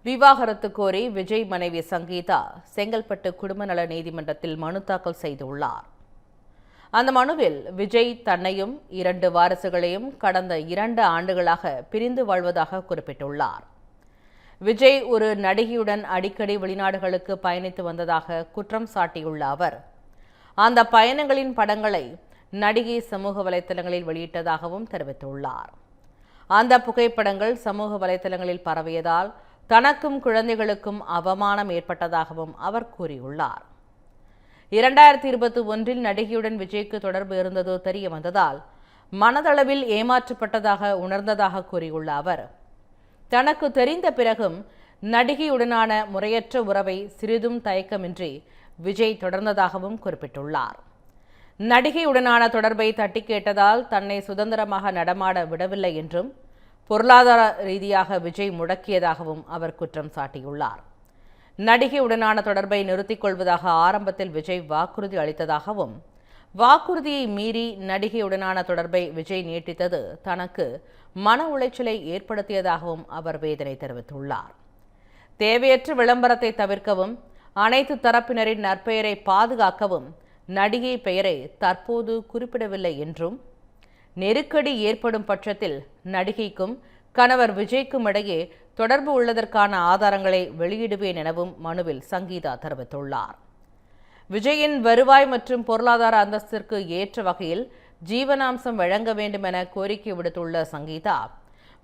விவாகரத்து கோரி விஜய் மனைவி சங்கீதா செங்கல்பட்டு குடும்ப நல நீதிமன்றத்தில் மனு தாக்கல் செய்துள்ளார். அந்த மனுவில் விஜய் தன்னையும் 2 வாரிசுகளையும் கடந்த 2 ஆண்டுகளாக பிரிந்து வாழ்வதாக குறிப்பிட்டுள்ளார். விஜய் ஒரு நடிகையுடன் அடிக்கடி வெளிநாடுகளுக்கு பயணித்து வந்ததாக குற்றம் சாட்டியுள்ள அவர், அந்த பயணங்களின் படங்களை நடிகை சமூக வலைதளங்களில் வெளியிட்டதாகவும் தெரிவித்துள்ளார். அந்த புகைப்படங்கள் சமூக வலைதளங்களில் பரவியதால் தனக்கும் குழந்தைகளுக்கும் அவமானம் ஏற்பட்டதாகவும் அவர் கூறியுள்ளார். 2021இல் நடிகையுடன் விஜய்க்கு தொடர்பு இருந்தது தெரிய வந்ததால் மனதளவில் ஏமாற்றப்பட்டதாக உணர்ந்ததாக கூறியுள்ள அவர், தனக்கு தெரிந்த பிறகும் நடிகையுடனான முறையற்ற உறவை சிறிதும் தயக்கமின்றி விஜய் தொடர்ந்ததாகவும் குறிப்பிட்டுள்ளார். நடிகையுடனான தொடர்பை தட்டி கேட்டதால் தன்னை சுதந்திரமாக நடமாட விடவில்லை என்றும் பொருளாதார ரீதியாக விஜய் முடக்கியதாகவும் அவர் குற்றம் சாட்டியுள்ளார். நடிகையுடனான தொடர்பை நிறுத்திக் கொள்வதாக ஆரம்பத்தில் விஜய் வாக்குறுதி அளித்ததாகவும், வாக்குறுதியை மீறி நடிகையுடனான தொடர்பை விஜய் நீட்டித்தது தனக்கு மன உளைச்சலை ஏற்படுத்தியதாகவும் அவர் வேதனை தெரிவித்துள்ளார். தேவையற்ற விளம்பரத்தை தவிர்க்கவும், அனைத்து தரப்பினரின் நற்பெயரை பாதுகாக்கவும் நடிகை பெயரை தற்போது குறிப்பிடவில்லை என்றும், நெருக்கடி ஏற்படும் பட்சத்தில் நடிகைக்கும் கணவர் விஜய்க்கும் இடையே தொடர்பு உள்ளதற்கான ஆதாரங்களை வெளியிடுவேன் எனவும் மனுவில் சங்கீதா தெரிவித்துள்ளார். விஜயின் வருவாய் மற்றும் பொருளாதார அந்தஸ்திற்கு ஏற்ற வகையில் ஜீவனாம்சம் வழங்க வேண்டும் என கோரிக்கை விடுத்துள்ள சங்கீதா,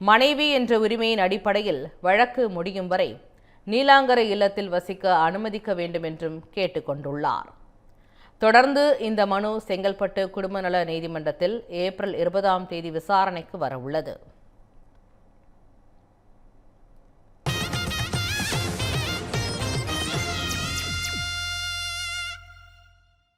மனைவி என்ற உரிமையின் அடிப்படையில் வழக்கு முடியும் வரை நீலாங்கரை இல்லத்தில் வசிக்க அனுமதிக்க வேண்டும் என்றும் கேட்டுக்கொண்டுள்ளார். தொடர்ந்து இந்த மனு செங்கல்பட்டு குடும்ப நல நீதிமன்றத்தில் ஏப்ரல் 20ஆம் தேதி விசாரணைக்கு வரவுள்ளது.